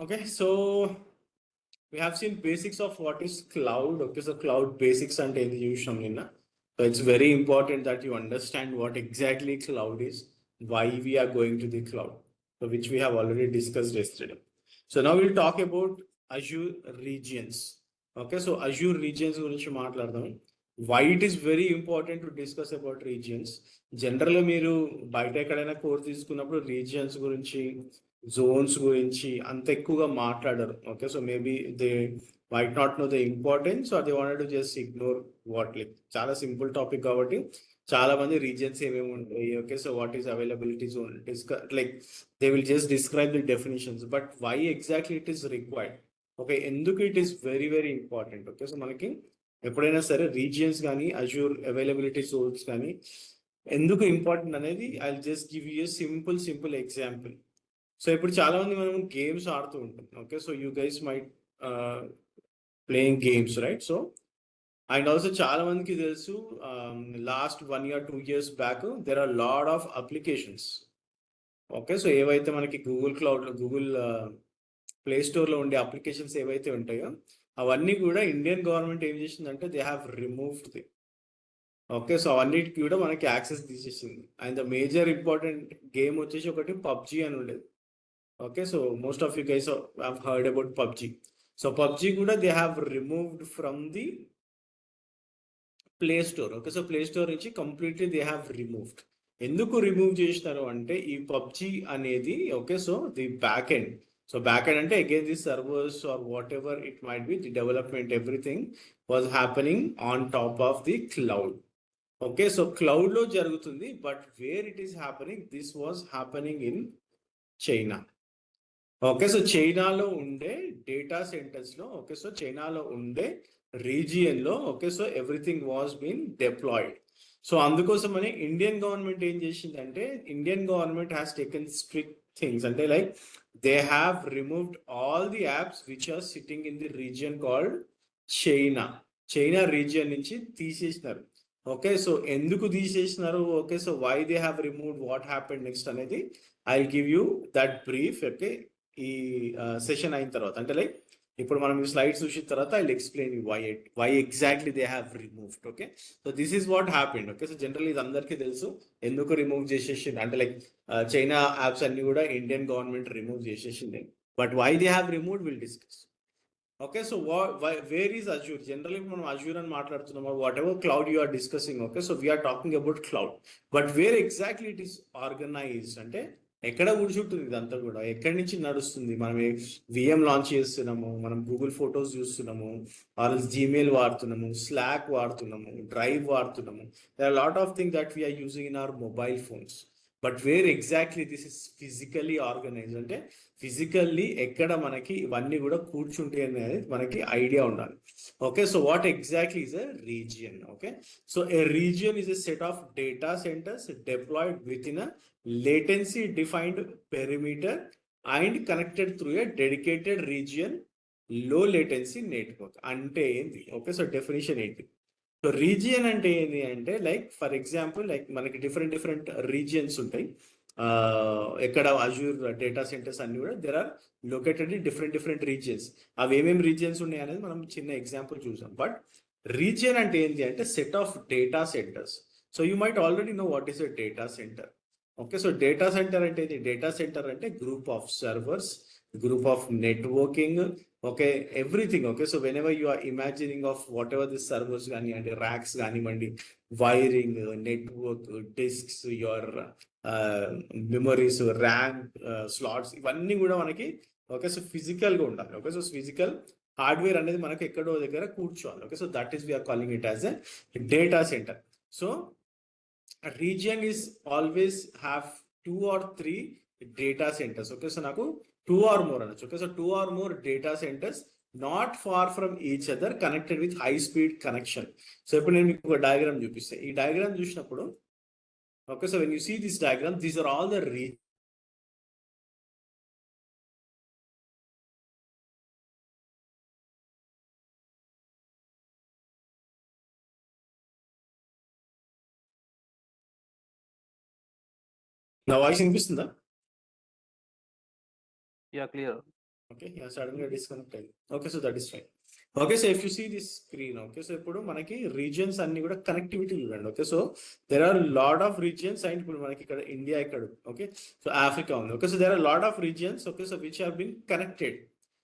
Okay, so we have seen basics of what is cloud. Okay, so cloud basics and Nina. So it's very important that you understand what exactly cloud is, why we are going to the cloud, so which we have already discussed yesterday. So now we'll talk about Azure regions. Okay, so Azure regions గురించి మాట్లాడదాం. Why it is very important to discuss about regions. జనరల్గా మీరు బయట ఎక్కడైనా course తీసుకున్నప్పుడు regions గురించి Jones గురించి అంత ఎక్కువగా మాట్లాడరు. Okay, so maybe they might not know the importance or they wanted to just ignore what like చాలా సింపుల్ టాపిక్ కాబట్టి చాలా మంది రీజియన్స్ ఏమేమి ఉంటాయి, okay, so what is availability zone like they will just describe the definitions, but why exactly it is required. Okay, ఎందుకు it is very very important. Okay, so మనకి ఎప్పుడైనా సరే రీజియన్స్ కానీ అజూర్ అవైలబిలిటీ జోన్స్ కానీ ఎందుకు important అనేది I just give you simple example. So ఇప్పుడు చాలా మంది మనం గేమ్స్ ఆడుతూ ఉంటాం. Okay, so you guys might playing games, right? So and also చాలా మందికి తెలుసు last 1 year 2 years back there are lot of applications. Okay, so ఏవైతే మనకి గూగుల్ ప్లే స్టోర్లో ఉండే అప్లికేషన్స్ ఏవైతే ఉంటాయో అవన్నీ కూడా ఇండియన్ గవర్నమెంట్ ఏం చేసిందంటే they have removed the. Okay, so అవన్నిటికి కూడా మనకి యాక్సెస్ తీసేసింది. And the major important game వచ్చేసి ఒకటి పబ్జీ అని ఉండేది. Okay, so most of you guys have heard about PUBG. So PUBG kuda they have removed from the Play Store. Okay, so Play Store nunchi completely they have removed. ఎందుకు remove చేసినారు అంటే ఈ పబ్జీ అనేది, okay, so the back end. So back end అంటే again the servers or whatever it might be, the development everything was happening on top of the cloud. Okay, so cloud లో జరుగుతుంది, but where it is happening, this was happening in China. Okay, so చైనాలో ఉండే data సెంటర్స్లో, okay, so చైనాలో ఉండే రీజియన్లో, okay, so everything was been diploid. So అందుకోసమని Indian government ఏం చేసిందంటే, Indian government has taken strict things, అంటే like they have removed all the apps which are sitting in the region called China region నుంచి తీసేసినారు. Okay, so ఎందుకు తీసేసినారు, okay, so why they have removed, what happened next అనేది I give you that brief. Okay, ఈ session అయిన తర్వాత, అంటే like ఇప్పుడు మనం ఈ స్లైడ్స్ చూసిన తర్వాత I explain why exactly they have removed. Okay, so this is what happened. Okay, so general ఇది అందరికీ తెలుసు ఎందుకు రిమూవ్ చేసేసింది, అంటే లైక్ చైనా యాప్స్ అన్ని కూడా ఇండియన్ గవర్నమెంట్ రిమూవ్ చేసేసింది, but why they have removed will discuss. Okay, so where is Azure? Generally మనం అజూర్ అని మాట్లాడుతున్నాము, whatever cloud you are discussing. Okay, so we're talking about cloud, but where exactly it is organized, అంటే ఎక్కడ కూర్చుంటుంది ఇదంతా కూడా, ఎక్కడి నుంచి నడుస్తుంది? మనం విఎం లాంచ్ చేస్తున్నాము, మనం గూగుల్ ఫొటోస్ చూస్తున్నాము, ఆర్ జీమెయిల్ వాడుతున్నాము, స్లాక్ వాడుతున్నాము, డ్రైవ్ వాడుతున్నాము. There are lot of thing that we're using in our mobile phones, but where exactly this is physically organize, అంటే ఫిజికల్లీ ఎక్కడ మనకి ఇవన్నీ కూడా కూర్చుంటాయి అనేది మనకి ఐడియా ఉండాలి. Okay, so what exactly is a region? Okay, so a region is a set of data centres deployed within a latency defined perimeter and connected through a dedicated region low latency network. అంటే ఏంటి? Okay, so definition ఏంటి? So region అంటే ఏంటి అంటే, like for example like మనకి different regions ఉంటాయి. ఎక్కడ Azure data centres అన్ని కూడా there are located in different regions. అవి ఏమేమి రీజియన్స్ ఉన్నాయి అనేది మనం చిన్న ఎగ్జాంపుల్ చూసాం. బట్ రీజియన్ అంటే ఏంటి అంటే set of data centres. So you might already know what is a data centre. Okay, so data centre అంటే ఇది, డేటా సెంటర్ అంటే group of servers, group of networking, okay, everything. Okay, so whenever you are imagining of whatever this servers కానివ్వండి, racks కానివ్వండి, wiring, network, disks, your memories, RAM slots, ఇవన్నీ కూడా మనకి, okay, so ఫిజికల్గా ఉండాలి. Okay, so physical hardware అనేది మనకి ఎక్కడో దగ్గర కూర్చోవాలి. Okay, so that is we're calling it as a data centre. So a region is always have 2 or 3 data centers. Okay, so నాకు 2 or more అనొచ్చు. Okay, so 2 or more data centers not far from each other connected with high speed connection. So ఇప్పుడు నేను మీకు ఒక diagram చూపిస్తాను. ఈ diagram చూసినప్పుడు, okay, so when you see this diagram, these are all the నా voice వినిపిస్తుందా? Yeah, clear. Okay, yeah, suddenly disconnected. Okay, so that is fine. Okay, so if you see this screen, okay, so ఇప్పుడు మనకి regions అన్ని కూడా connectivity చూడండి. Okay, so there are lot of regions and ఇప్పుడు మనకి ఇక్కడ India ఇక్కడ, okay, so Africa ఉంది. Okay, so there are lot of regions, okay, so which have been connected.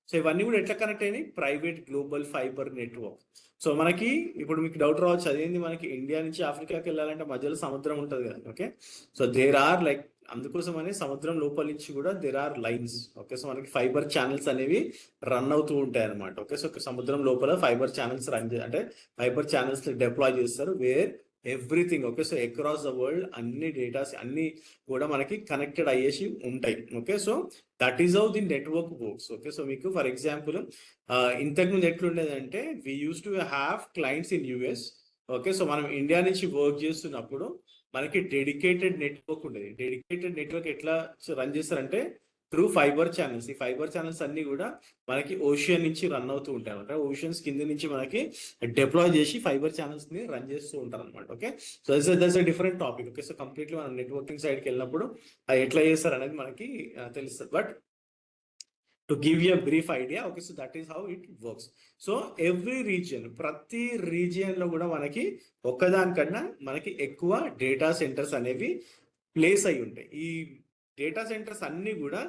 So ఇవన్నీ కూడా ఎట్లా కనెక్ట్ అయినాయి? Private global fibre network. So మనకి ఇప్పుడు మీకు డౌట్ రావచ్చు, అదేంది మనకి ఇండియా నుంచి ఆఫ్రికాకి వెళ్ళాలంటే మధ్యలో సముద్రం ఉంటుంది కదా. Okay, so there are like అందుకోసమని సముద్రం లోపల నుంచి కూడా there are lines. Okay, so మనకి ఫైబర్ ఛానల్స్ అనేవి రన్ అవుతూ ఉంటాయి అనమాట. ఓకే, సో సముద్రం లోపల ఫైబర్ ఛానల్స్ అంటే ఫైబర్ ఛానల్స్ డిప్లాయ్ చేస్తారు where everything. Okay, so across the world అన్ని డేటాస్ అన్ని కూడా మనకి కనెక్టెడ్ అయ్యేసి ఉంటాయి. Okay, so that is how the network works. Okay, so మీకు ఫర్ ఎగ్జాంపుల్ ఇంతకుముందు ఎట్లుండేదంటే we use to have clients in US. Okay, so మనం ఇండియా నుంచి వర్క్ చేస్తున్నప్పుడు మనకి డెడికేటెడ్ నెట్వర్క్ ఉండేది. డెడికేటెడ్ నెట్వర్క్ ఎట్లా రన్ చేస్తారంటే త్రూ ఫైబర్ ఛానల్స్. ఈ ఫైబర్ ఛానల్స్ అన్ని కూడా మనకి ఓషియన్ నుంచి రన్ అవుతూ ఉంటాయి అనమాట. ఓషియన్స్ కింద నుంచి మనకి డిప్లాయ్ చేసి ఫైబర్ ఛానల్స్ ని రన్ చేస్తూ ఉంటారు అనమాట. Okay, so that's a different topic. Okay, so completely మనం నెట్వర్కింగ్ సైడ్కి వెళ్ళినప్పుడు అది ఎట్లా చేస్తారు అనేది మనకి తెలుస్తుంది. But to give you brief idea, okay, so that is how it works. So every region, ప్రతి రీజియన్ లో కూడా మనకి ఒక్కదానికన్నా మనకి ఎక్కువ డేటా సెంటర్స్ అనేవి ప్లేస్ అయి ఉంటాయి. ఈ డేటా సెంటర్స్ అన్ని కూడా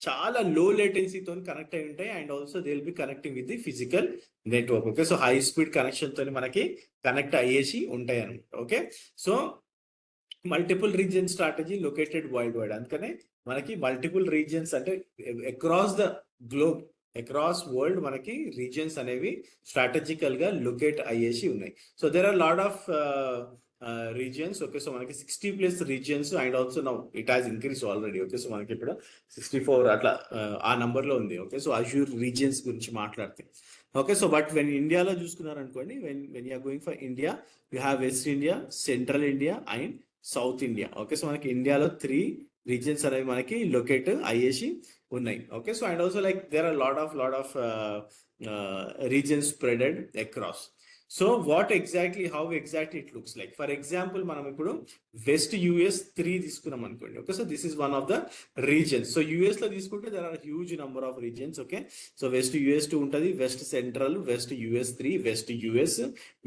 చాలా లో లేటెన్సీతో కనెక్ట్ అయి ఉంటాయి and also they will be connecting with the physical network. Okay, so high speed connection తో మనకి కనెక్ట్ అయ్యేసి ఉంటాయి అనమాట. Okay, so multiple region strategy located worldwide. అందుకనే మనకి మల్టిపుల్ రీజియన్స్ అంటే across the globe, across world మనకి regions అనేవి స్ట్రాటజికల్ గా లొకేట్ అయ్యేసి ఉన్నాయి. So there are lot of regions. Okay, so మనకి 60+ regions and also now it has increase already. Okay, so మనకి ఇప్పుడు 64 అట్లా ఆ నంబర్ లో ఉంది. ఓకే, సో అజ్యూర్ రీజియన్స్ గురించి మాట్లాడితే. ఓకే, సో బట్ వెన్ ఇండియాలో చూసుకున్నారు అనుకోండి, when you're going for India you have west India, central India and south India. Okay, so మనకి ఇండియాలో 3 రీజియన్స్ అనేవి మనకి లొకేట్ అయ్యేసి ఉన్నాయి. Okay, so and also like there are lot of regions spreaded across. So what exactly how exactly it looks like. For example మనం ఇప్పుడు west US 3 తీసుకున్నాం అనుకోండి. Okay, so this is one of the regions. So US లో తీసుకుంటే there are huge number of regions. Okay, so west US 2 ఉంటుంది, west central, west US 3, west US,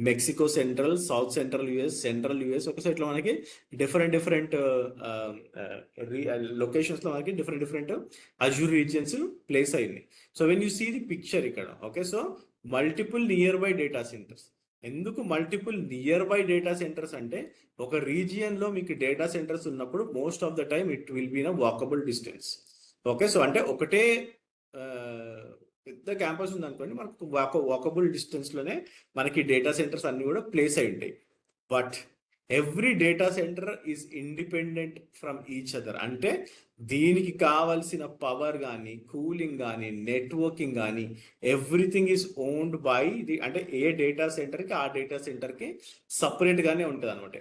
Mexico central, south central US, central US. Okay, so ఇట్లా మనకి different locations లో మనకి different Azure regions place అయింది. So when you see the picture ఇక్కడ, okay, so multiple nearby data centers. ఎందుకు multiple nearby data centers అంటే ఒక region లో మీకు డేటా సెంటర్స్ ఉన్నప్పుడు most of the time it will be in walkable distance. Okay, so అంటే ఒకటే పెద్ద క్యాంపస్ ఉంది అనుకోండి, మనకు వాకబుల్ డిస్టెన్స్ లోనే మనకి డేటా సెంటర్స్ అన్ని కూడా ప్లేస్ అయి ఉంటాయి. But every data centre is independent from each other. అంటే దీనికి కావాల్సిన పవర్ కానీ, కూలింగ్ కానీ, నెట్వర్కింగ్ కానీ everything is owned by the, అంటే ఏ డేటా సెంటర్కి ఆ డేటా సెంటర్కి సపరేట్ గానే ఉంటుంది అనమాట.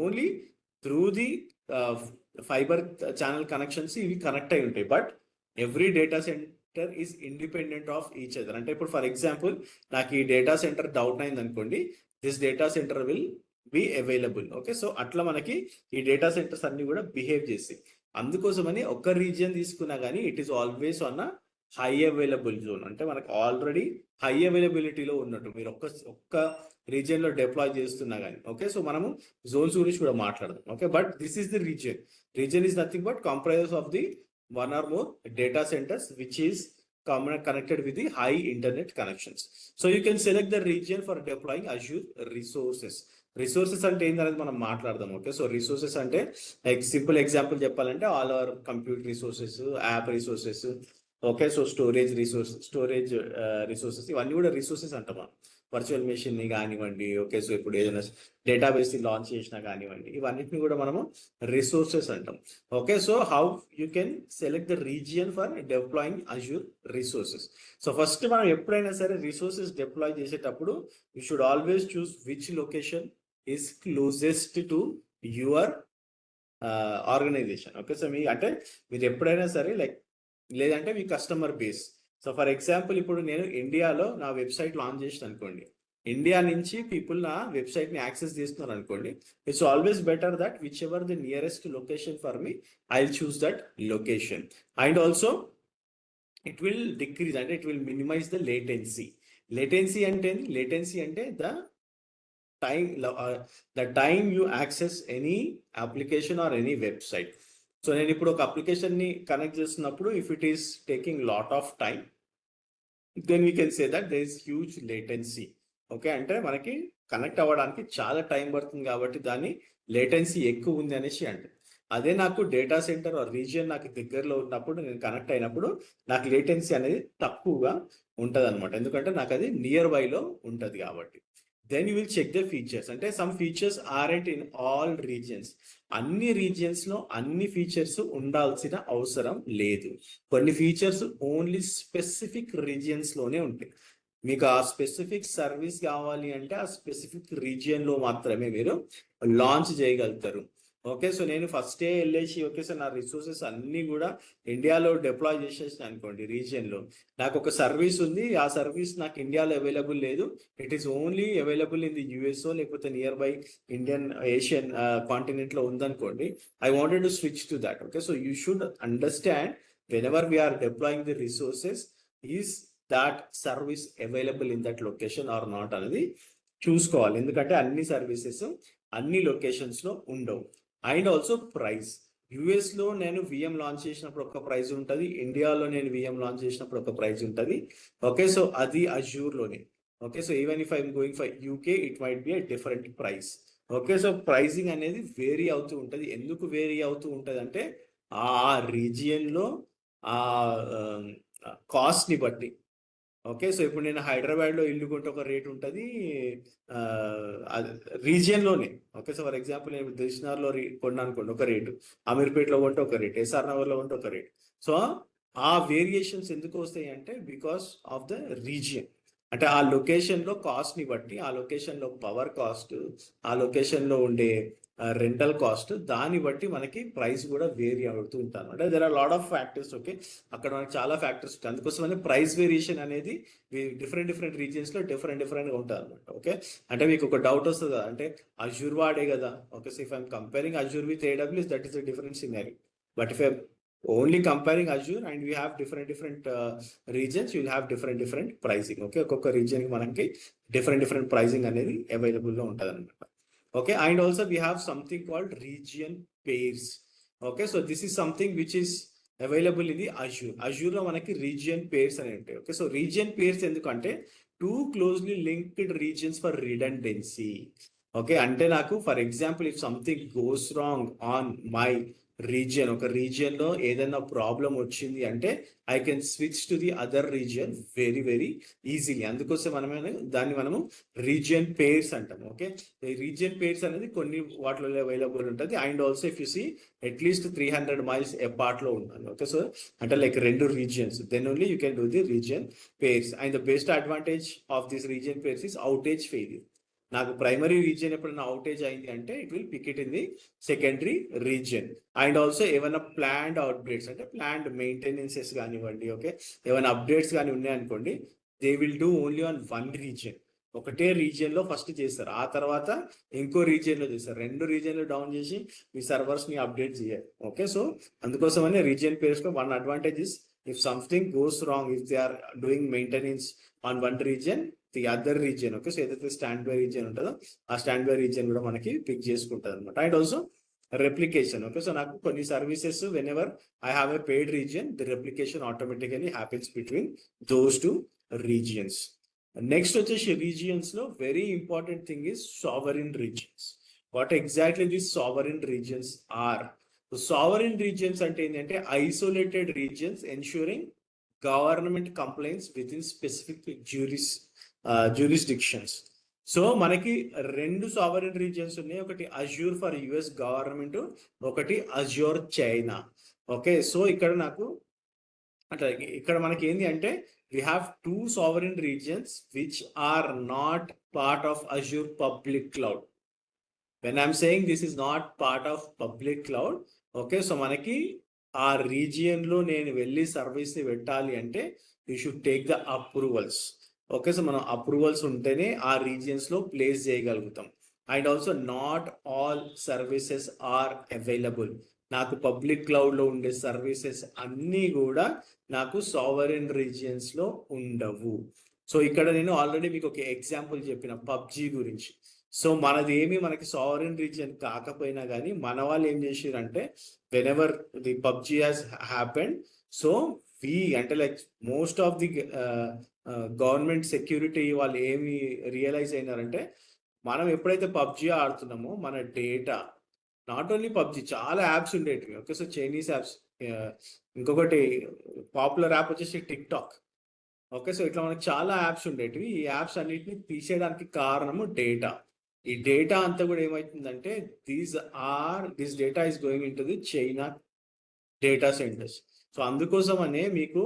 Only through the fibre channel connections ఇవి కనెక్ట్ అయి ఉంటాయి. But every data centre is independent of each other. అంటే ఇప్పుడు ఫర్ ఎగ్జాంపుల్ నాకు ఈ డేటా సెంటర్ డౌన్ అయింది అనుకోండి, this data centre will be available. Okay, so అట్లా మనకి ఈ డేటా సెంటర్స్ అన్ని కూడా బిహేవ్ చేస్తాయి. అందుకోసమని ఒక్క రీజియన్ తీసుకున్నా కానీ it is always on a high available zone. అంటే మనకు ఆల్రెడీ హై అవైలబిలిటీలో ఉన్నట్టు మీరు ఒక్క రీజియన్ లో డిప్లాయ్ చేస్తున్నా కానీ. ఓకే, సో మనము జోన్స్ గురించి కూడా మాట్లాడదాం. Okay, but this is the region is nothing but comprises of the 1 or more data centers which is connected with the high internet connections. So you can select the region for deploying Azure resources. Resources అంటే ఏంటనేది మనం మాట్లాడదాం. Okay, so resources అంటే like simple example చెప్పాలంటే all our computer resources, app resources, okay, so storage resources ఇవన్నీ కూడా resources అంటాం. Virtual machine ని కానివ్వండి, ఓకే, సో ఇప్పుడు ఏదైనా డేటాబేస్ ని లాంచ్ చేసినా కానివ్వండి, ఇవన్నిటిని కూడా మనము రిసోర్సెస్ అంటాం. Okay, so how you can select the region for deploying Azure resources. So first మనం ఎప్పుడైనా సరే రిసోర్సెస్ డిప్లాయ్ చేసేటప్పుడు you should always choose which location is closest to your organisation. Okay, so అంటే మీరు ఎప్పుడైనా సరే లైక్ లేదంటే మీ customer base. So for example ఇప్పుడు నేను ఇండియాలో నా వెబ్సైట్ లాంచ్ చేసిన అనుకోండి, ఇండియా నుంచి పీపుల్ నా వెబ్సైట్ ని యాక్సెస్ చేస్తున్నారు అనుకోండి, it's always better that whichever the nearest location for me I will choose that location. And also it will decrease, అంటే it will minimise the latency. Latency అంటే time the time you access any application or any website. So నేను ఇప్పుడు ఒక అప్లికేషన్ని connect చేస్తున్నప్పుడు if it is taking lot of time, then we can say that there is huge latency. Okay, అంటే మనకి connect అవ్వడానికి చాలా టైం పడుతుంది కాబట్టి దాని లేటెన్సీ ఎక్కువ ఉంది అనేసి అంటే. అదే నాకు డేటా సెంటర్ ఆర్ రీజియన్ నాకు దగ్గరలో ఉన్నప్పుడు, నేను కనెక్ట్ అయినప్పుడు నాకు లేటెన్సీ అనేది తక్కువగా ఉంటుంది అనమాట, ఎందుకంటే నాకు అది నియర్ బైలో ఉంటుంది కాబట్టి. Then you will check the features, అంటే some features aren't in all regions. అన్ని రీజియన్స్లో అన్ని ఫీచర్స్ ఉండాల్సిన అవసరం లేదు. కొన్ని ఫీచర్స్ ఓన్లీ స్పెసిఫిక్ రీజియన్స్లోనే ఉంటాయి. మీకు ఆ స్పెసిఫిక్ సర్వీస్ కావాలి అంటే ఆ స్పెసిఫిక్ రీజియన్లో మాత్రమే మీరు లాంచ్ చేయగలుగుతారు. ఓకే, సో నేను ఫస్టే వెళ్ళేసి ఓకే సార్ నా రిసోర్సెస్ అన్నీ కూడా ఇండియాలో డిప్లాయ్ చేసేసిన అనుకోండి, రీజియన్లో నాకు ఒక సర్వీస్ ఉంది, ఆ సర్వీస్ నాకు ఇండియాలో అవైలబుల్ లేదు, it is only available in the యుఎస్ఓ లేకపోతే నియర్ బై ఇండియన్ ఏషియన్ కాంటినెంట్లో ఉందనుకోండి, I wanted to switch to that. Okay, so you should understand whenever we're deploying the resources, is that service available in that location or not అనేది చూసుకోవాలి, ఎందుకంటే అన్ని services అన్ని లొకేషన్స్లో ఉండవు. అండ్ ఆల్సో ప్రైస్, యుఎస్లో నేను విఎం లాంచ్ చేసినప్పుడు ఒక ప్రైస్ ఉంటుంది, ఇండియాలో నేను విఎం లాంచ్ చేసినప్పుడు ఒక ప్రైస్ ఉంటుంది. ఓకే, సో అది అజ్యూర్లోనే. Okay, so even if I'm going for UK it might be a different price. Okay, so pricing అనేది వేరీ అవుతూ ఉంటుంది. ఎందుకు వేరీ అవుతూ ఉంటుంది అంటే ఆ రీజియన్లో ఆ కాస్ట్ని బట్టి. ఓకే, సో ఇప్పుడు నేను హైదరాబాద్లో ఇల్లు కొంటే ఒక రేట్ ఉంటుంది రీజియన్లోనే. ఓకే, సో ఫర్ ఎగ్జాంపుల్ నేను దిల్షనార్లో కొన్నా అనుకోండి ఒక రేటు, అమీర్పేట్లో కొంటే ఒక రేట్, ఎస్ఆర్ నగర్లో కొంటే ఒక రేట్. సో ఆ వేరియేషన్స్ ఎందుకు వస్తాయి అంటే బికాస్ ఆఫ్ ద రీజియన్, అంటే ఆ లొకేషన్లో కాస్ట్ని బట్టి, ఆ లొకేషన్లో పవర్ కాస్ట్, ఆ లొకేషన్లో ఉండే రెంటల్ కాస్ట్, దాన్ని బట్టి మనకి ప్రైస్ కూడా వేరీ అవుతూ ఉంటాను. అంటే there are lot of factors. Okay, అక్కడ మనకి చాలా ఫ్యాక్టర్స్ ఉంటాయి, అందుకోసమనే ప్రైస్ వేరియేషన్ అనేది డిఫరెంట్ రీజియన్స్లో డిఫరెంట్గా ఉంటుంది అనమాట. ఓకే, అంటే మీకు ఒక డౌట్ వస్తుంది కదా, అంటే అజూర్ వాడే కదా. Okay, so if I'm comparing Azure with AWS, that is a different scenario. But if I'm only comparing Azure and we have different regions, you will have different pricing. Okay, ఒక్కొక్క రీజియన్కి మనకి different pricing అనేది అవైలబుల్లో ఉంటుంది అనమాట. Okay, and also we have something called region pairs. Okay, so this is something which is available in the Azure లో మనకి region pairs అని ఉంటాయి. ఓకే, సో region pairs ఎందుకంటే two closely linked regions for redundancy. Okay, అంటే నాకు for example if something goes wrong on my region, ఒక రీజియన్లో ఏదైనా ప్రాబ్లం వచ్చింది అంటే I can switch to the other region very easily. అందుకోసం దాన్ని మనము రీజియన్ పేర్స్ అంటాము. ఓకే, రీజియన్ పేర్స్ అనేది కొన్ని వాటిలో అవైలబుల్ ఉంటుంది. And also if you see at least 300 miles అపార్ట్లో ఉంటుంది. ఓకే, సో అంటే లైక్ రెండు regions, then only you can do the region pairs. And the best advantage of this region pairs is outage failure. నాకు primary region ఎప్పుడైనా outage అయింది అంటే it will pick it in the secondary region. And also ఏమైనా planned updates, అంటే planned maintenances కానివ్వండి, okay, ఏమైనా updates కానీ ఉన్నాయనుకోండి, they will do only on one region. ఒకటే రీజియన్లో ఫస్ట్ చేస్తారు, ఆ తర్వాత ఇంకో రీజియన్లో చేస్తారు. రెండు రీజియన్లో డౌన్ చేసి మీ సర్వర్స్ని అప్డేట్ చేయాలి. ఓకే, సో అందుకోసమనే రీజియన్ పేర్స్లో one advantage is if something goes wrong, if they are doing maintenance on one region, the other region, okay, so ఏదైతే స్టాండ్ బై రీజియన్ ఉంటుందో ఆ స్టాండ్ బై రీజియన్ కూడా మనకి పిక్ చేసుకుంటుంది అనమాట. And also replication. Okay, so నాకు కొన్ని services whenever I have a paid region, the replication automatically happens between those two regions. Next వచ్చేసి రీజియన్స్ లో very important thing is sovereign regions. What exactly this sovereign regions are? Sovereign regions అంటే ఏంటంటే isolated regions ensuring government complaints within specific jurisdictions. So మనకి రెండు sovereign regions ఉన్నాయి, ఒకటి Azure for US government, ఒకటి Azure China. Okay, so ఇక్కడ నాకు అంటే ఇక్కడ మనకి ఏంటి అంటే we have two sovereign regions which are not part of Azure public cloud. When I'm saying this is not part of public cloud, okay, so మనకి ఆ రీజియన్ లో నేను వెళ్ళి సర్వీస్ ని పెట్టాలి అంటే you should take the approvals. Okay, so మనం approvals ఉంటేనే ఆ రీజియన్స్ లో ప్లేస్ చేయగలుగుతాం. And also not all services are available. నాకు పబ్లిక్ క్లౌడ్లో ఉండే సర్వీసెస్ అన్నీ కూడా నాకు సావరెన్ రీజియన్స్లో ఉండవు. సో ఇక్కడ నేను ఆల్రెడీ మీకు ఒక ఎగ్జాంపుల్ చెప్పిన పబ్జీ గురించి. సో మనకి సావరెన్ రీజియన్ కాకపోయినా కానీ మన వాళ్ళు ఏం చేసారంటే whenever the PUBG has happened, so అంటే like most of the government security వాళ్ళు ఏమి రియలైజ్ అయినారంటే మనం ఎప్పుడైతే పబ్జీ ఆడుతున్నామో మన డేటా, నాట్ ఓన్లీ పబ్జీ, చాలా యాప్స్ ఉండేటివి. ఓకే, సో చైనీస్ యాప్స్, ఇంకొకటి పాపులర్ యాప్ వచ్చేసి టిక్ టాక్. ఓకే, సో ఇట్లా మనకి చాలా యాప్స్ ఉండేటివి. ఈ యాప్స్ అన్నిటిని తీసేయడానికి కారణము డేటా. ఈ డేటా అంతా కూడా ఏమవుతుందంటే this data is going into the China data centres. So అందుకోసమనే మీకు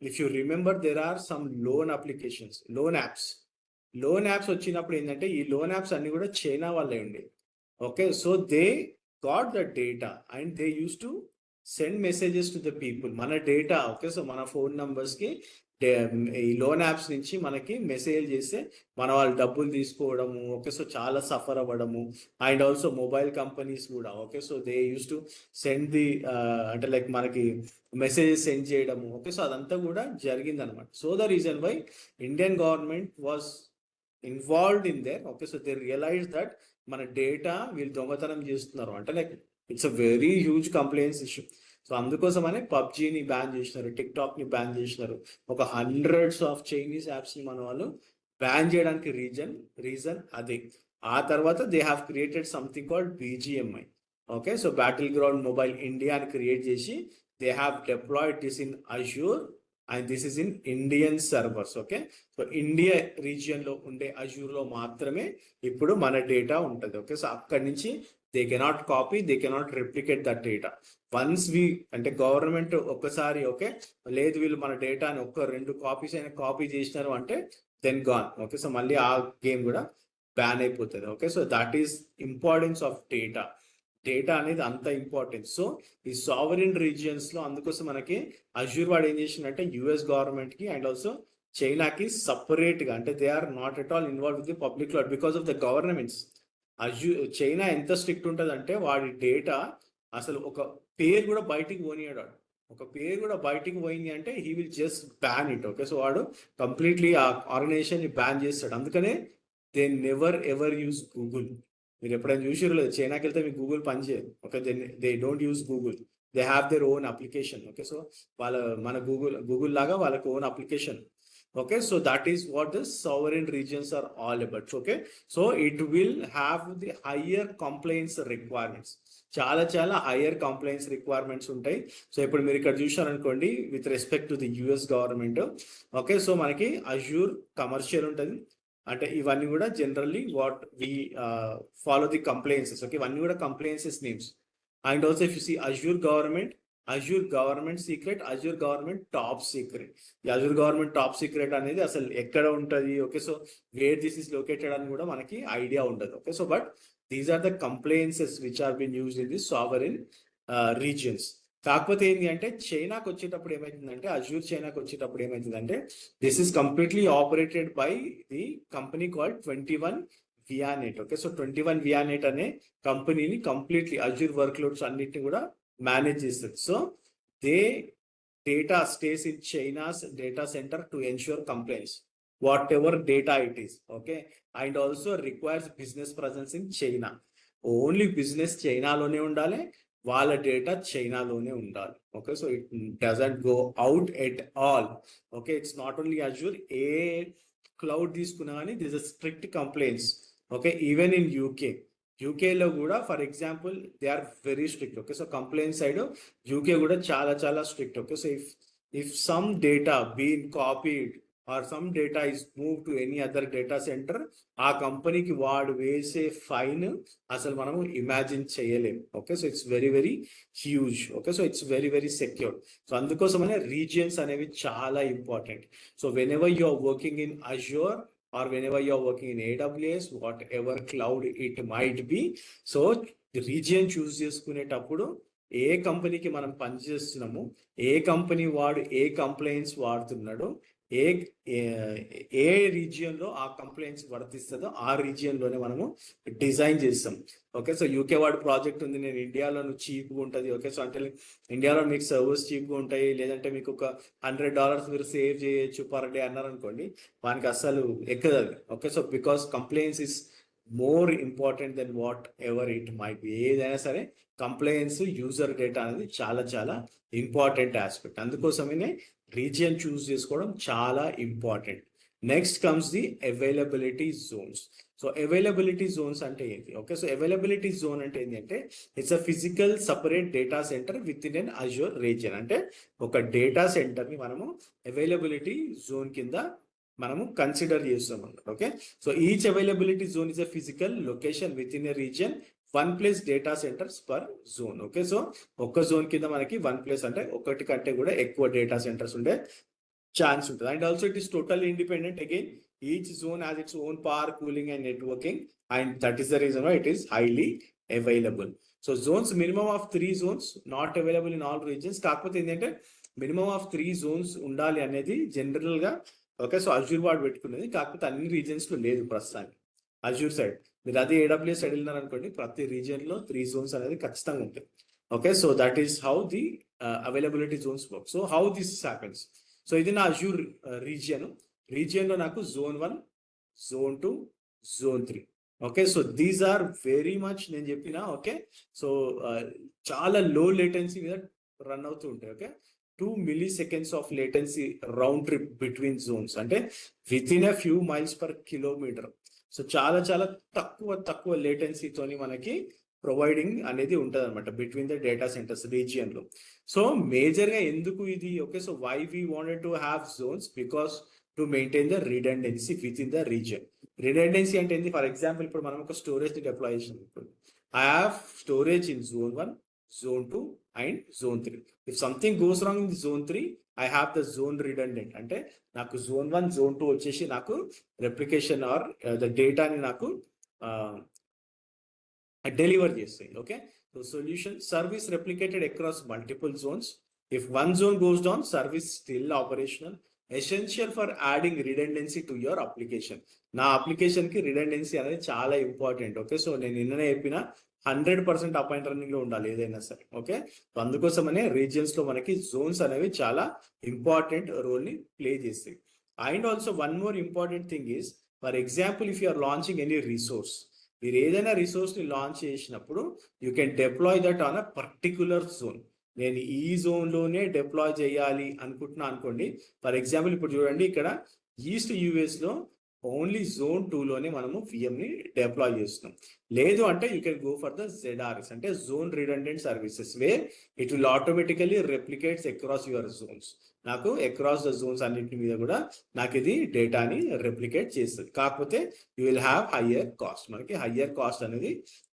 if you remember there are some loan applications, loan apps వచ్చినప్పుడు ఏంటంటే ఈ లోన్ యాప్స్ అన్ని కూడా చైనా వాళ్ళే ఉండేవి. Okay, so they got the data and they use to send messages to the people. మన డేటా, ఓకే, సో మన phone నంబర్స్కి ఈ లోన్ యాప్స్ నుంచి మనకి మెసేజ్ చేస్తే మన వాళ్ళు డబ్బులు తీసుకోవడము. ఓకే, సో చాలా సఫర్ అవ్వడము. అండ్ ఆల్సో మొబైల్ కంపెనీస్ కూడా, okay, so they use to send the అంటే లైక్ మనకి మెసేజెస్ సెండ్ చేయడము. ఓకే, సో అదంతా కూడా జరిగింది అనమాట. So the reason why Indian government was involved in there. Okay, so they realize that మన data వీళ్ళు దొంగతనం చేస్తున్నారు. అంటే like it's a very huge complaints issue. So అందుకోసమనే పబ్జీని బ్యాన్ చేసినారు, టిక్ టాక్ని బ్యాన్ చేసినారు. ఒక హండ్రెడ్స్ ఆఫ్ చైనీస్ యాప్స్ని మన వాళ్ళు బ్యాన్ చేయడానికి రీజన్ అదే. ఆ తర్వాత they have created something called BGMI. Okay, so battle ground mobile India అని క్రియేట్ చేసి they have deployed this in Azure and this is in Indian servers. Okay, so India రీజియన్లో ఉండే అజూర్లో మాత్రమే ఇప్పుడు మన డేటా ఉంటుంది. ఓకే, సో అక్కడి నుంచి they cannot copy, they cannot replicate that data. Once అంటే గవర్నమెంట్ ఒక్కసారి ఓకే లేదు వీళ్ళు మన డేటాని 1-2 కాపీస్ అయినా కాపీ చేసినారు అంటే దెన్ గాన్. ఓకే, సో మళ్ళీ ఆ గేమ్ కూడా బ్యాన్ అయిపోతుంది. Okay, so that is importance of data అనేది అంత ఇంపార్టెన్స్. సో ఈ సావరిన్ రీజియన్స్లో అందుకోసం మనకి అజూర్ వాడు ఏం చేసిందంటే యుఎస్ గవర్నమెంట్కి అండ్ ఆల్సో చైనాకి సపరేట్గా, అంటే they are not at all involve with the public cloud because of the governments. China ఎంత స్ట్రిక్ట్ ఉంటుంది అంటే వాడి డేటా అసలు ఒక పేరు కూడా బయటికి పోనీయడు. ఒక పేరు కూడా బయటికి పోయింది అంటే he will just ban it. Okay, so వాడు కంప్లీట్లీ ఆ ఆర్గనైజేషన్ ని బ్యాన్ చేస్తాడు. అందుకనే they never ever use Google. మీరు ఎప్పుడైనా చూసారు లేదు, చైనాకి వెళ్తే మీకు గూగుల్ పనిచేయదు. Okay, they don't use Google, they have their own application. Okay, so మన గూగుల్ లాగా వాళ్ళకి own application. Okay, so that is what the sovereign regions are all about. Okay, so it will have the higher compliance requirements. చాలా higher compliance requirements ఉంటాయి. సో ఇప్పుడు మీరు ఇక్కడ చూసారనుకోండి with respect to the US government. Okay, so మనకి Azure commercial ఉంటుంది. అంటే ఇవన్నీ కూడా generally what we follow the compliances. Okay, ఇవన్నీ కూడా compliances names. And also if you see Azure government secret, Azure government top secret. ఈ Azure government top secret అనేది అసలు ఎక్కడ ఉంటుంది. Okay, so where this is located అని కూడా మనకి ఐడియా ఉండదు. Okay, so but these are the compliances which are been used in the sovereign regions. కాకపోతే ఏంటి అంటే చైనాకి వచ్చేటప్పుడు ఏమైతుందంటే అజూర్ చైనాకి వచ్చేటప్పుడు ఏమైతుందంటే this is completely operated by the company called 21 Vianet. Okay, so 21 Vianet అనే కంపెనీని కంప్లీట్లీ అజూర్ వర్క్ లోడ్స్ అన్నిటిని కూడా మేనేజ్ చేస్తుంది. So they data stays in China's data centre to ensure compliance whatever data it is. Okay, and also requires business presence in China. Only business చైనాలోనే ఉండాలి, వాళ్ళ data చైనాలోనే ఉండాలి. Okay, so it doesn't go out at all. Okay, it's not only Azure, ఏ cloud తీసుకున్నా కానీ this a strict complaints. Okay, even in యూకేలో కూడా for example they are very strict. Okay, so complaint side UK కూడా చాలా strict. Okay, so if some data been copied or some data is move to any other data centre, ఆ కంపెనీకి వాడు వేసే fine అసలు మనము ఇమాజిన్ చేయలేము. Okay, so it's very huge. Okay, so it's very secure. So అందుకోసమనే రీజియన్స్ అనేవి చాలా important. So whenever you are working in Azure or whenever you are working in AWS, whatever cloud it might be, so region choose చేసుకునేటప్పుడు ఏ కంపెనీకి మనం పనిచేస్తున్నాము, ఏ company వాడు ఏ complaints వాడుతున్నాడు, ఏ ఏ region లో ఆ కంప్లైంట్స్ వర్తిస్తుందో ఆ రీజియన్ లోనే మనము డిజైన్ చేస్తాం. ఓకే, సో యూకే వాడు ప్రాజెక్ట్ ఉంది, నేను ఇండియాలో చీప్గా ఉంటుంది. ఓకే, సో అంటే ఇండియాలో మీకు సర్వర్స్ చీప్గా ఉంటాయి, లేదంటే మీకు ఒక $100 మీరు సేవ్ చేయొచ్చు పర్ డే అన్నారు అనుకోండి, వానికి అస్సలు ఎక్కదు అది. Okay, so because compliance is more important than whatever it might be. ఏదైనా సరే కంప్లైన్స్, యూజర్ డేటా అనేది చాలా చాలా ఇంపార్టెంట్ ఆస్పెక్ట్. అందుకోసమే రీజియన్ చూస్ చేసుకోవడం చాలా important. Next comes the availability zones. So availability zones అంటే ఏంటి? ఓకే, సో అవైలబిలిటీ జోన్ అంటే ఏంటంటే it's a physical separate data centre within an Azure region. అంటే ఒక డేటా సెంటర్ ని మనము అవైలబిలిటీ జోన్ కింద మనము కన్సిడర్ చేస్తాం అన్నమాట. Okay, so each availability zone is a physical location within a region, 1+ data centers per zone. Okay, so ఒక్క zone కింద మనకి 1+ అంటే ఒకటి కంటే కూడా ఎక్కువ డేటా సెంటర్స్ ఉండే ఛాన్స్ ఉంటుంది. And also it is total independent. Again each zone has its own power, cooling and networking, and that is the reason why it is highly available. So zones minimum of 3 Jones not available in all regions. కాకపోతే ఏంటంటే minimum of 3 Jones ఉండాలి అనేది general గా. Okay, so Azure వాడు పెట్టుకునేది, కాకపోతే అన్ని reasons లో లేదు ప్రస్తుతానికి. అజ్యూర్ సైడ్ మీరు అదే AWS సైడ్ వెళ్ళినారు అనుకోండి, ప్రతి రీజియన్ లో 3 జోన్స్ అనేది ఖచ్చితంగా ఉంటాయి. Okay, so that is how the availability zones work. So how this happens? So ఇది నా అజ్యూర్ రీజియన్ లో నాకు zone 1, zone 2, zone 3. Okay, so these are very much నేను చెప్పిన. ఓకే, సో చాలా లో లేటెన్సీ మీద రన్ అవుతూ ఉంటాయి. Okay, 2 milliseconds of latency round trip between zones, అంటే within a few miles per kilometre. So చాలా చాలా తక్కువ లేటెన్సీతోని మనకి ప్రొవైడింగ్ అనేది ఉంటుంది అనమాట between the data centres region లో. సో మేజర్ గా ఎందుకు ఇది? Okay, so why we wanted to have zones? Because to maintain the redundancy within the region. Redundancy అంటే ఏంటి? ఫర్ ఎగ్జాంపుల్ ఇప్పుడు మనం ఒక స్టోరేజ్ ని డిప్లాయ్ చేసినప్పుడు I have storage in zone 1, zone 2 and zone 3. If something goes wrong in the zone 3, I have the zone redundant. అంటే నాకు zone 1, zone 2 వచ్చేసి నాకు రెప్లికేషన్ ఆర్ ద డేటాని నాకు డెలివర్ చేస్తాయి. Okay, so solution service replicated across multiple Jones. If one zone goes down, service still operational. Essential for adding redundancy to your application. నా application కి redundancy అనేది చాలా important. Okay, so నేను నిన్ననే చెప్పిన 100% అప్ అండ్ రన్నింగ్ లో ఉండాలి ఏదైనా సరే. ఓకే, సో అందుకోసమనే రీజియన్స్ లో మనకి జోన్స్ అనేవి చాలా ఇంపార్టెంట్ రోల్ ని ప్లే చేస్తాయి. And also one more important thing is, for example if you are launching any resource, మీరు ఏదైనా రిసోర్స్ ని లాంచ్ చేసినప్పుడు you can deploy that on a particular zone. నేను ఈ జోన్ లోనే డిప్లాయ్ చేయాలి అనుకుంటున్నా అనుకోండి. ఫర్ ఎగ్జాంపుల్ ఇప్పుడు చూడండి, ఇక్కడ ఈస్ట్ యుఎస్ లో ఓన్లీ జోన్ 2 లోనే మనము VM ని డిప్లాయ్ చేస్తున్నాం. లేదు అంటే you can go for the ZRS, అంటే zone redundant services, where it will automatically replicates across your zones. నాకు అక్రాస్ ద జోన్స్ అన్నింటి మీద కూడా నాకు ఇది డేటాని రెప్లికేట్ చేస్తుంది. కాకపోతే you will have higher cost, మనకి హయ్యర్ కాస్ట్ అనేది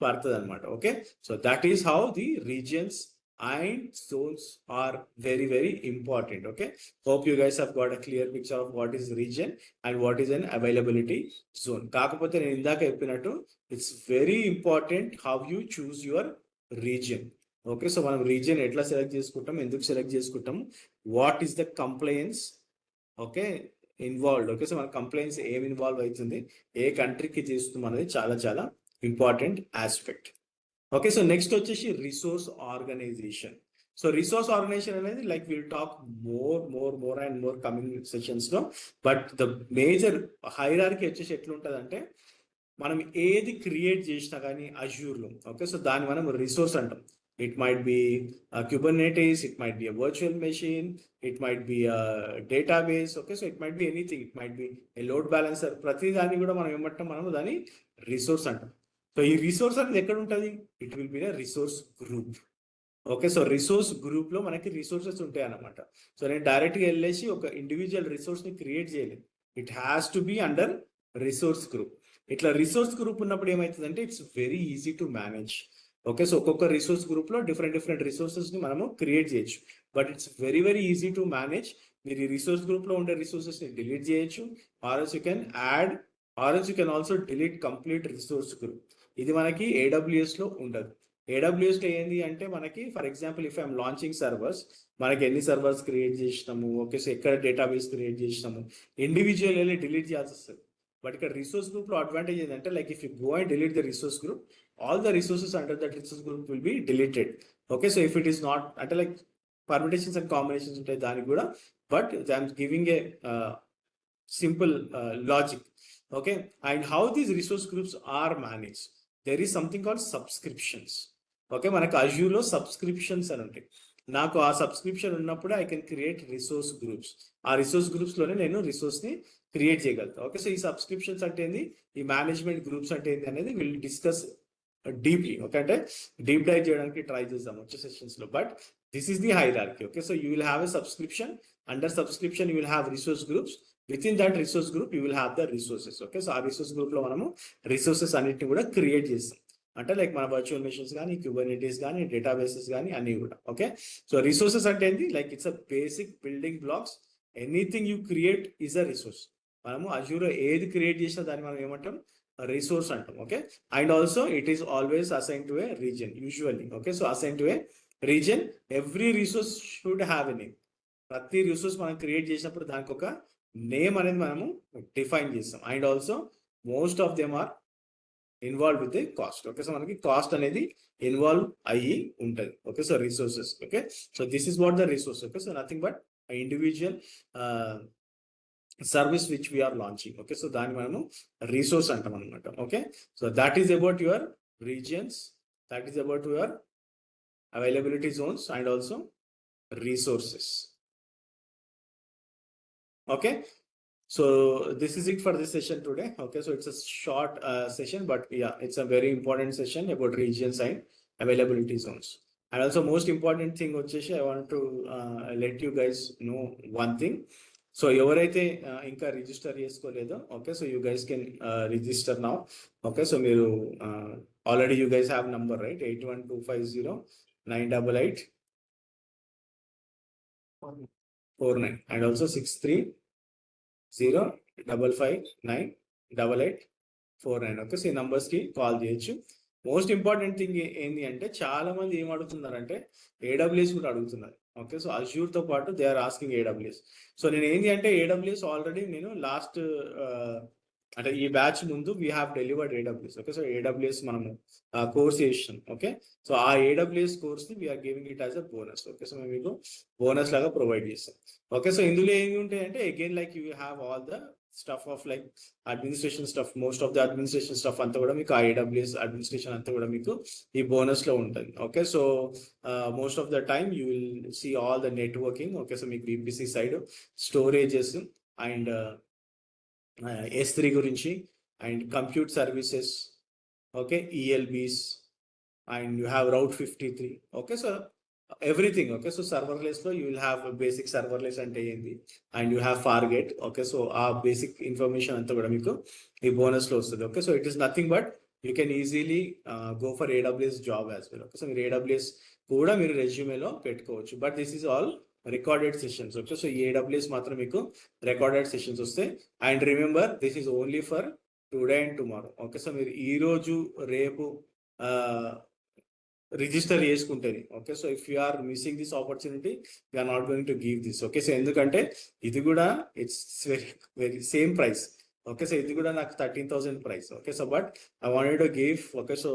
పడుతుంది అనమాట. Okay, so that is how the regions and zones are very very important. Okay, hope you guys have got a clear picture of what is region and what is an availability zone. కాకపోతే నేను ఇందాక చెప్పినట్టు it's very important how you choose your region. Okay, so మనం region ఎట్లా select చేసుకుంటాం, ఎందుకు select చేసుకుంటాం, what is the compliance okay involved. Okay, so మన కంప్లైన్స్ ఏం ఇన్వాల్వ్ అవుతుంది, ఏ కంట్రీకి చేస్తున్నాం అనేది చాలా చాలా important aspect. Okay, so next వచ్చేసి resource organisation. So resource organisation అనేది like will talk more and more coming sessions లో. బట్ ద మేజర్ హైరార్కీ వచ్చేసి ఎట్లుంటది అంటే, మనం ఏది క్రియేట్ చేసినా కానీ అజ్యూర్ లో, ఓకే, సో దాన్ని మనం రిసోర్స్ అంటాం. It might B Kubernetes, it might be a virtual machine, it might be a database. Okay, so it might be anything, it might be a load balancer. ప్రతి దాన్ని కూడా మనం ఏమంటాం, మనం దాన్ని రిసోర్స్ అంటాం. సో ఈ రిసోర్స్ అనేది ఎక్కడ ఉంటుంది? It will be a resource group. Okay, so resource group లో మనకి రిసోర్సెస్ ఉంటాయి అన్నమాట. సో నేను డైరెక్ట్ గా వెళ్ళేసి ఒక ఇండివిజువల్ రిసోర్స్ ని క్రియేట్ చేయలేదు. It has to be under resource group. ఇట్లా రిసోర్స్ గ్రూప్ ఉన్నప్పుడు ఏమవుతుందంటే it's very easy to manage. Okay, so ఒక్కొక్క రిసోర్స్ గ్రూప్ లో డిఫరెంట్ రిసోర్సెస్ ని మనము క్రియేట్ చేయొచ్చు. But it's very easy to manage. మీరు ఈ రిసోర్స్ గ్రూప్ లో ఉండే రిసోర్సెస్ ని డిలీట్ చేయొచ్చు, or else you can add, or else you can also delete complete resource group. ఇది మనకి AWS లో ఉండదు. AWS లో ఏంది అంటే మనకి for example if I'm launching servers, మనకి ఎన్ని సర్వర్స్ క్రియేట్ చేసినాము, ఓకే సో ఎక్కడ డేటాబేస్ క్రియేట్ చేసినాము, ఇండివిజువల్ వెళ్ళి డిలీట్ చేయాల్సి వస్తుంది. బట్ ఇక్కడ రిసోర్స్ గ్రూప్ లో అడ్వాంటేజ్ ఏంటంటే like if you go and delete the resource group, all the resources under that resource group will be deleted. Okay so if it is not అంటే like permutations and combinations ఉంటాయి దానికి కూడా, but I'm giving a simple logic. Okay, and how these resource groups are managed, there is something called subscriptions. Okay మనకు అజ్యూర్లో subscriptions అని ఉంటాయి. నాకు ఆ సబ్స్క్రిప్షన్ ఉన్నప్పుడు I can create resource groups. ఆ రిసోర్స్ గ్రూప్స్లోనే నేను రిసోర్స్ని క్రియేట్ చేయగలుగుతాను. ఓకే సో ఈ సబ్స్క్రిప్షన్స్ అంటే ఏంది, ఈ మేనేజ్మెంట్ గ్రూప్స్ అంటే ఏంది అనేది విల్ డిస్కస్ డీప్లీ. ఓకే అంటే డీప్ డైవ్ చేయడానికి ట్రై చేద్దాం వచ్చే సెషన్స్లో. But this is the hierarchy. Okay so you will have a subscription, under subscription you will have resource groups, with in that resource group you will have the resources. Okay so ఆ resource గ్రూప్లో మనము resources అన్నిటిని కూడా create చేస్తాం. అంటే like మన virtual machines కానీ, Kubernetes కానీ, డేటాబేసెస్ కానీ అన్నీ కూడా. ఓకే సో రిసోర్సెస్ అంటే ఏంటి, like it's a basic building blocks. Anything you create is a resource. మనము అజ్యూర్లో ఏది క్రియేట్ చేసినా దాన్ని మనం ఏమంటాం, రిసోర్స్ అంటాం. Okay and also it is always assign to a region usually. Okay so assign to a region, every resource should have a name. ప్రతి resource మనం create చేసినప్పుడు దానికి ఒక నేమ్ అనేది మనము డిఫైన్ చేస్తాం. And also most of them are involve with the cost. Okay so మనకి cost అనేది ఇన్వాల్వ్ అయ్యి ఉంటుంది. Okay so resources. Okay so this is what the resource. Okay so nothing but individual service which we are launching. Okay so దాన్ని మనము resource అంటాం అనమాట. Okay so that is about your regions, that is about your availability zones and also resources. Okay so this is it for this session today. Okay so it's a short session, but yeah, it's a very important session about regions and availability zones. And also most important thing వచ్చేసి I want to let you guys know one thing. So ఎవరైతే ఇంకా register చేసుకోలేదో, okay so you guys can register now. Okay so మీరు already you guys have number right, 8125098849 and also 6305598849. Okay so ఈ నంబర్స్కి call చేయొచ్చు. Most important thing ఏంటి అంటే చాలా మంది ఏం అడుగుతున్నారంటే AWS కూడా అడుగుతున్నారు. ఓకే సో అజ్యూర్తో పాటు they are asking AWS. So నేను ఏంటి అంటే AWS ఆల్రెడీ నేను లాస్ట్ అంటే ఈ బ్యాచ్ ముందు we have delivered AWS. Okay so AWS మనము కోర్స్ చేసినాం. ఓకే సో ఆ AWS కోర్స్ని we're giving it as a bonus. Okay so మేము మీకు బోనస్ లాగా ప్రొవైడ్ చేస్తాం. ఓకే సో ఇందులో ఏమి ఉంటాయంటే again like you have all the stuff of like administration stuff, most of the administration stuff అంతా కూడా మీకు ఆ AWS అడ్మినిస్ట్రేషన్ అంతా కూడా మీకు ఈ బోనస్లో ఉంటుంది. Okay so most of the time you will see all the networking. Okay so మీకు VPC side storages and S3 గురించి and compute services, okay ELBs and you have Route 53. Okay so everything. Okay so సర్వర్లెస్లో you will have basic serverless అంటే ఏంది and you have Fargate. Okay so ఆ basic information అంతా కూడా మీకు ఈ బోనస్లో వస్తుంది. Okay so it is nothing but you can easily go for AWS job as well. Okay so మీరు AWS కూడా మీరు రెజ్యూమేలో పెట్టుకోవచ్చు. But this is all recorded sessions. Okay so ఈ AWS మాత్రం మీకు రికార్డెడ్ సెషన్స్ వస్తాయి. And remember this is only for today and tomorrow. Okay so మీరు ఈరోజు రేపు రిజిస్టర్ చేసుకుంటేనే. Okay so if you are missing this opportunity you are not going to give this. Okay so ఎందుకంటే ఇది కూడా it's very very same price. Okay so ఇది కూడా నాకు 13,000 price. Okay so but I wanted to give. Okay so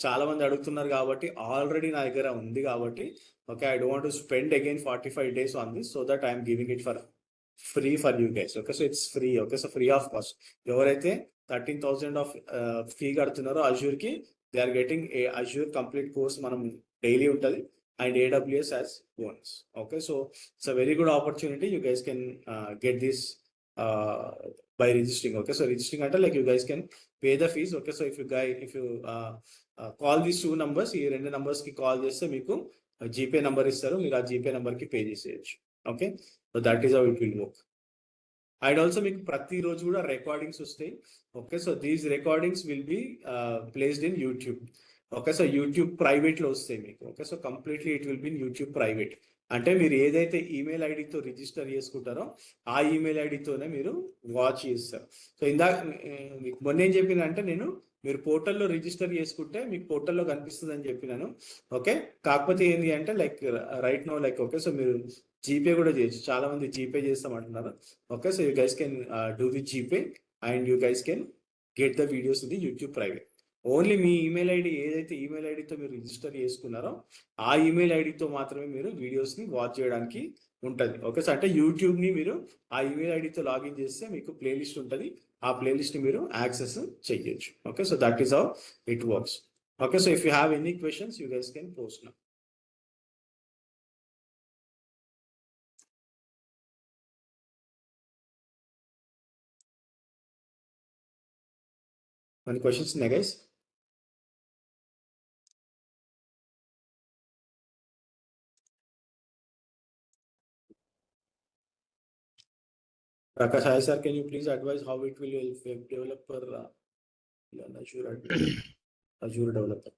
చాలా మంది అడుగుతున్నారు కాబట్టి ఆల్రెడీ నా దగ్గర ఉంది కాబట్టి okay I don't want to spend again 45 days on this, so that I'm giving it for free for you guys. Okay so it's free. Okay so free of cost. ఎవరైతే 13,000 of fee కడుతున్నారో అజ్యూర్కి, they are getting a Azure complete course మనం daily ఉంటుంది and AWS as bonus. Okay so it's a very good opportunity. You guys can get this by registering. Okay so registering అంటే like you guys can pay the fees. Okay so if you call these two numbers, ఈ రెండు numbers కి call చేస్తే మీకు GPay number ఇస్తారు, మీరు ఆ GPay నెంబర్కి పే చేసేయచ్చు. Okay so that is how it will work. And also మీకు ప్రతిరోజు కూడా రికార్డింగ్స్ వస్తాయి. Okay so these recordings will be placed in YouTube. Okay so YouTube ప్రైవేట్లో వస్తాయి మీకు. Okay so completely it will be in YouTube private. అంటే మీరు ఏదైతే ఈమెయిల్ ఐడితో రిజిస్టర్ చేసుకుంటారో ఆ ఈమెయిల్ ఐడితోనే మీరు వాచ్ చేస్తారు. సో ఇందాక మీకు మొన్న ఏం చెప్పినంటే మీరు పోర్టల్లో రిజిస్టర్ చేసుకుంటే మీకు పోర్టల్లో కనిపిస్తుంది అని చెప్పినాను. ఓకే, కాకపోతే ఏంటి అంటే like right no like okay, so మీరు జీపే కూడా చేయొచ్చు. చాలా మంది జీపే చేస్తామంటున్నారు. Okay, so you guys can do the GPay and you guys can get the videos in the YouTube private. Only మీ ఈమెయిల్ ఐడి ఏదైతే ఈమెయిల్ ఐడితో మీరు రిజిస్టర్ చేసుకున్నారో ఆ ఈమెయిల్ ఐడితో మాత్రమే మీరు వీడియోస్ని వాచ్ చేయడానికి ఉంటుంది. ఓకే, సో అంటే యూట్యూబ్ని మీరు ఆ ఈమెయిల్ ఐడితో లాగిన్ చేస్తే మీకు ప్లేలిస్ట్ ఉంటుంది. ఆ ప్లేలిస్ట్ని మీరు యాక్సెస్ చేయొచ్చు. Okay, so that is how it works. Okay, so if you have any questions you guys can post now. Any questions, guys? Prakash, hi sir, can you please advise how it will help web developer learn Azure admin, Azure developer?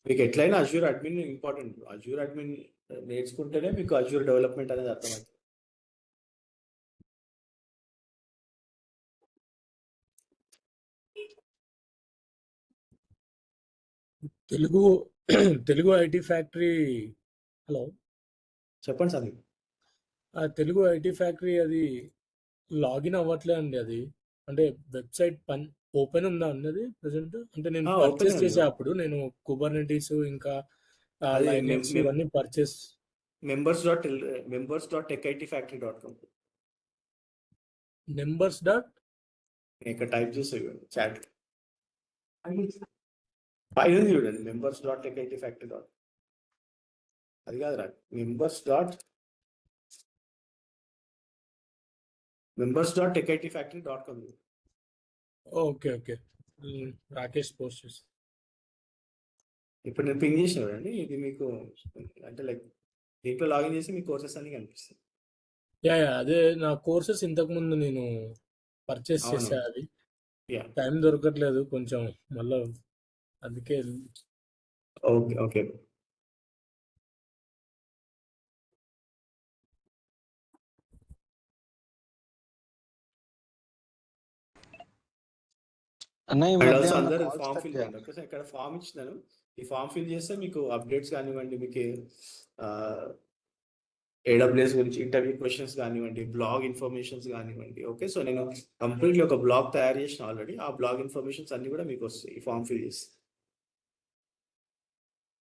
మీకు ఎట్లయినా Azure admin important. Azure admin నేర్చుకుంటేనే మీకు Azure development అనేది అర్థమవుతుంది. Telugu Telugu IT factory. Hello, చెప్పండి sir. మీకు ఆ Telugu IT factory అది లాగిన్ అవ్వట్లే అండి. అది అంటే వెబ్సైట్ ఓపెన్ ఉందా అన్నది ప్రెసెంట్? అంటే నేను పర్చేస్ చేసే అప్పుడు నేను కుబర్నెటీస్ ఇంకా లైనక్స్ ఇవన్నీ పర్చేస్ members.techitfactory.com members డాట్ ఇక్కడ టైప్ చేసే చాట్ పైన చూడండి members.techitfactory. అది కాదురా, members.techitfactory.com. Okay okay, Rakesh post చేసి ఇప్పుడు నేను పింగ్ చేసిన చూడండి. ఇది మీకు అంటే లైక్ దీంట్లో లాగిన్ చేసి మీ కోర్సెస్ అన్ని కనిపిస్తాయి. యా అదే నా కోర్సెస్ ఇంతకు ముందు నేను పర్చేస్ చేసా. అది టైం దొరకట్లేదు కొంచెం మళ్ళీ, అందుకే. ఓకే ఓకే, అందరూ ఫామ్ ఫిల్ చేయండి. ఓకే సార్, ఇక్కడ ఫామ్ ఇచ్చినాను. ఈ ఫామ్ ఫిల్ చేస్తే మీకు అప్డేట్స్ కానివ్వండి, మీకు AWS గురించి ఇంటర్వ్యూ క్వశ్చన్స్ కానివ్వండి, బ్లాగ్ ఇన్ఫర్మేషన్స్ కానివ్వండి. ఓకే, సో నేను కంప్లీట్లీ ఒక బ్లాగ్ తయారు చేసిన ఆల్రెడీ. ఆ బ్లాగ్ ఇన్ఫర్మేషన్స్ అన్ని కూడా మీకు వస్తాయి ఈ ఫామ్ ఫిల్ చేసి.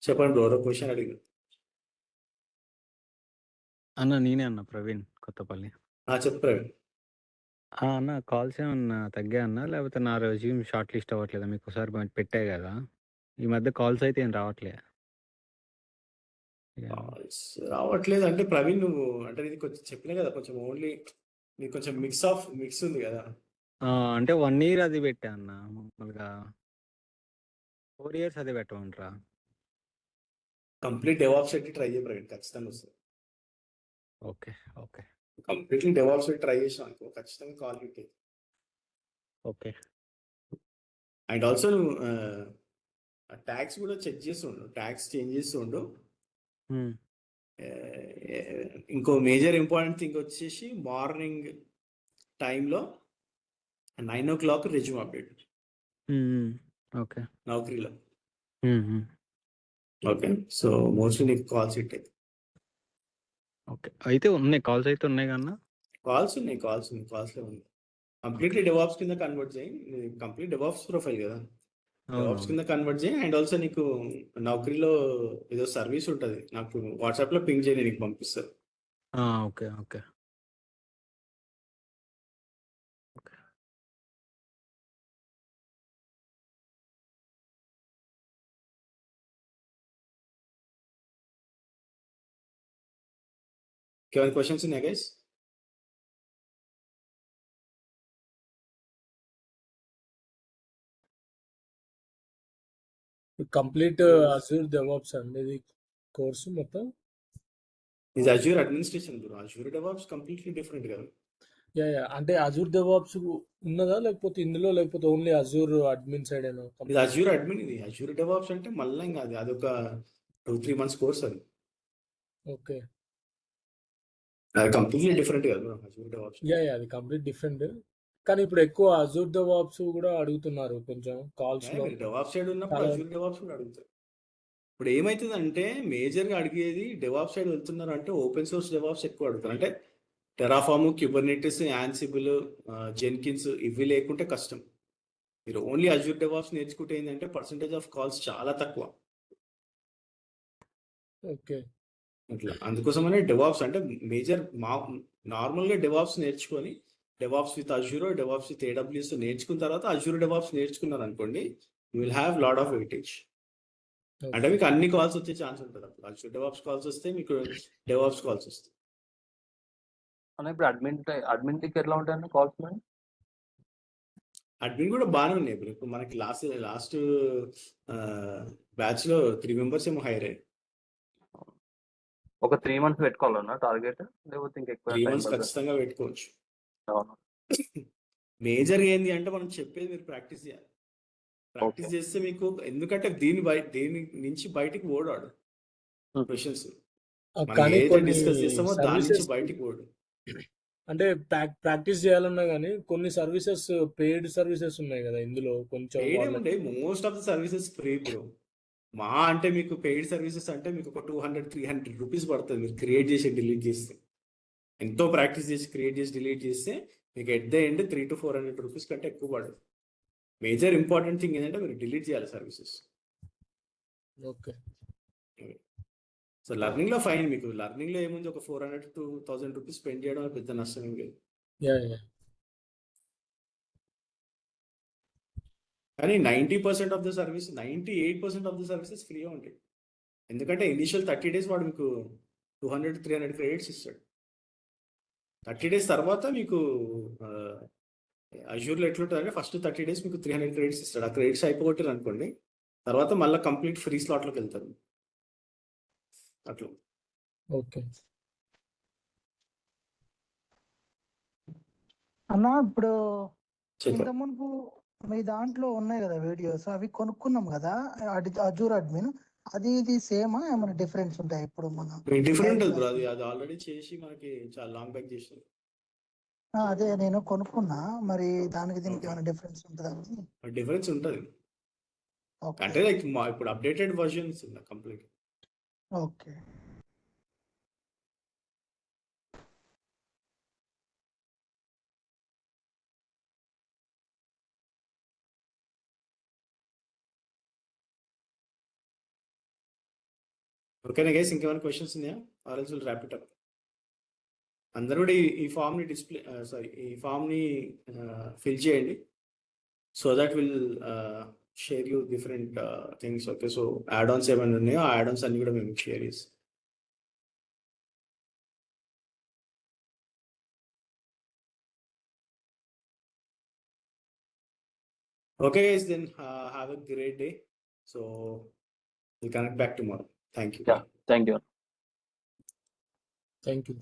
చెప్పండి బ్రో, ఒక క్వశ్చన్ అడిగాను. అన్న నేనే అన్న ప్రవీణ్ కొత్తపల్లి. చెప్పు ప్రవీణ్. అన్న కాల్స్ ఏమన్నా తగ్గా అన్న, లేకపోతే నా రెజ్యూమ్ షార్ట్ లిస్ట్ అవ్వట్లేదా? మీకు ఒకసారి పెట్టాయి కదా, ఈ మధ్య కాల్స్ అయితే ఏం రావట్లే. కాల్స్ రావట్లేదు అంటే ప్రవీణ్ నువ్వు అంటే ఇది కొంచెం చెప్పినా కదా, కొంచెం ఓన్లీ నీకు కొంచెం మిక్స్ ఉంది కదా. అంటే 1 year అది పెట్టా అన్న, మామూలుగా 4 years అదే పెట్టమంటారా? కంప్లీట్ డెవాప్స్ పెట్టి ట్రై చేయ ప్రవీణ్, ఖచ్చితంగా వస్తుంది. ఓకే ఓకే, కంప్లీట్లీ డెవాప్స్ పెట్టి ట్రై చేసాం అనుకో, ఖచ్చితంగా call hit. Okay. And also నువ్వు ట్యాక్స్ కూడా చెక్ చేస్తుండు, ట్యాక్స్ చేంజ్ చేస్తుండు. ఇంకో మేజర్ ఇంపార్టెంట్ థింగ్ వచ్చేసి మార్నింగ్ టైంలో 9 o'clock రెజ్యూమ్ అప్డేట్. ఓకే, నౌకరీలో. ఓకే, సో మోస్ట్లీ నీకు కాల్స్ హిట్ అయితే. ఓకే, అయితే ఉన్నాయి కాల్స్ అయితే ఉన్నాయి కన్నా. కాల్స్ ఉన్నాయి ఉంది. కంప్లీట్లీ డెవాప్స్ కింద కన్వర్ట్ చేయి. కంప్లీట్ డెవాప్స్ ప్రొఫైల్ కదా, డెవాప్స్ కింద కన్వర్ట్ చేయి. అండ్ ఆల్సో నీకు నౌకరీలో ఏదో సర్వీస్ ఉంటుంది, నాకు వాట్సాప్లో పింగ్ చేయి, నీకు పంపిస్తారు. Okay okay. ఏమైనా క్వశ్చన్స్ ఉన్నాయా గైస్? కంప్లీట్ అజూర్ డెవాప్స్ అండి ఇది కోర్సు మొత్తం. ఇది Azure administration bro. Azure DevOps completely different కదా. అంటే అజూర్ డెవాప్స్ ఉన్నదా లేకపోతే ఇందులో, లేకపోతే ఓన్లీ అజూర్ అడ్మిన్ సైడ్ ఏనా? ఇది అజూర్ అడ్మిన్. ఇది అజూర్ డెవాప్స్ అంటే మళ్ళీ ఇంకా అదొక 2-3 months కోర్స్ అది. ఓకే. అది కంప్లీట్లీ డిఫరెంట్ కదా అజూర్ డెవాప్స్. అది కంప్లీట్ డిఫరెంట్. కానీ ఇప్పుడు ఎక్కువ అజూర్ డెవాప్స్ కూడా అడుగుతున్నారు కొంచెం కాల్స్లో. మీరు డెవాప్స్ సైడ్ ఉన్నప్పుడు చాలా అజూర్ డెవాప్స్ కూడా అడుగుతారు. ఇప్పుడు ఏమవుతుందంటే మేజర్గా అడిగేది డెవాప్స్ సైడ్ వెళ్తున్నారు అంటే ఓపెన్ సోర్స్ డెవాప్స్ ఎక్కువ అడుగుతారు. అంటే టెరాఫామ్, క్యూబర్నెటిస్, యాన్సిబుల్, జెన్కిన్స్ ఇవి లేకుంటే కష్టం. మీరు ఓన్లీ అజూర్ డెవాప్స్ నేర్చుకుంటే ఏంటంటే పర్సంటేజ్ ఆఫ్ కాల్స్ చాలా తక్కువ. ఓకే. అట్లా అందుకోసమనే డెవాప్స్ అంటే మేజర్ నార్మల్గా డెవాప్స్ నేర్చుకొని DevOps with Azure, DevOps with AWS నేర్చుకున్న తర్వాత అజూర్ డెవాప్స్ నేర్చుకున్నారు అనుకోండి, you will have lot of weightage. అంటే ఓకే. మీకు అన్ని కాల్స్ వచ్చే ఛాన్స్ ఉంటుంది. అప్పుడు అజూర్ డెవాప్స్ కాల్స్ వస్తే మీకు డెవాప్స్ కాల్స్ వస్తాయి. అన్న ఇప్పుడు అడ్మిన్కి ఎట్లా ఉంటాయన్న కాల్స్ మరి? అడ్మిన్ కూడా బాగానే ఉన్నాయి. ఇప్పుడు మనకి లాస్ట్ బ్యాచ్ లో 3 members ఏమో హైర్ అయ్యారు. ఒక 3 months పెట్టుకోవాలన్నా టార్గెట్, లేకపోతే ఇంకెక్కువ 3 టైం months పడుతుందా? ఖచ్చితంగా పెట్టుకోవచ్చు. అవును. మేజర్ ఏంది అంటే మనం చెప్పేది మీరు ప్రాక్టీస్ చేయాలి. Practice okay. చేస్తే మీకు ఎందుకంటే దేని నుంచి బయటికి ఓడాడు క్వశ్చన్స్. మనం కానీ ఏదైతే కొన్ని డిస్కస్ చేస్తామో దాని నుంచి సర్వీసెస్ బయటికి ఓడు. అంటే ప్రాక్టీస్ చేయాలన్నా కానీ కొన్ని సర్వీసెస్ పెయిడ్ సర్వీసెస్ ఉన్నాయి కదా ఇందులో కొంచెం పెయిడ్ వాళ్ళకి. ఏముండే most of the services free bro. మా అంటే మీకు పెయిడ్ సర్వీసెస్ అంటే మీకు ఒక 200-300 రూపీస్ పడుతుంది మీరు క్రియేట్ చేసి డిలీట్ చేస్తే. ఎంతో ప్రాక్టీస్ చేసి క్రియేట్ చేసి డిలీట్ చేస్తే మీకు ఎట్ ద ఎండ్ 300-400 రూపీస్ కంటే ఎక్కువ పడదు. మేజర్ ఇంపార్టెంట్ థింగ్ ఏంటంటే మీరు డిలీట్ చేయాలి సర్వీసెస్. ఓకే. సో లర్నింగ్ లో ఫైన్. మీకు లర్నింగ్ లో ఏముంది, ఒక 400-1000 రూపీస్ స్పెండ్ చేయడం పెద్ద నష్టం ఏం లేదు. యా కానీ 90% of the service 98% of the services ఫ్రీగా ఉంటాయి. ఎందుకంటే ఇనిషియల్ 30 days వాడు మీకు 200-300 క్రెడిట్స్ ఇస్తాడు. 30 days తర్వాత మీకు అజూర్లో ఎట్లుంటుంది అంటే ఫస్ట్ 30 days మీకు 300 క్రెడిట్స్ ఇస్తాడు. ఆ క్రెడిట్స్ అయిపోగొట్టారు అనుకోండి, తర్వాత మళ్ళీ కంప్లీట్ ఫ్రీ స్లాట్లోకి వెళ్తారు. అట్లా. ఓకే. అన్న ఇప్పుడు చెప్పండి. ఇంత మునుపు మీ దాంట్లో ఉన్నాయి కదా వీడియోస్, అవి కొనుక్కున్నాం కదా అజూర్ అడ్మిన్, అది ఇది సేమా ఏమైనా డిఫరెన్స్ ఉంటాయి? ఇప్పుడు మనం డిఫరెంట్ బ్రో. అది ఆల్రెడీ చేసి మనకి చాలా లాంగ్ బ్యాక్ చేసినారు. అదే నేను కొనుక్కున్నా, మరి దానికి దీనికి ఏమైనా డిఫరెన్స్ ఉంటుందా? డిఫరెన్స్ ఉంటుంది ఓకే. అంటే లైక్ ఇప్పుడు అప్డేటెడ్ వర్జన్స్ కంప్లీట్. ఓకే. ఓకేనా గైస్, ఇంకేమైనా క్వశ్చన్స్ ఉన్నాయా? Or else will wrap it up. అందరూ కూడా ఈ ఫామ్ని ఈ ఫామ్ని ఫిల్ చేయండి. So that will share you different things. Okay, so add Ann's ఏమైనా ఉన్నాయో ఆ యాడ్ ఆన్స్ అన్ని కూడా మేము షేర్ చేస్తాం. Okay guys, then have a great day. So we'll connect back tomorrow. Thank you. Yeah, thank you. Thank you.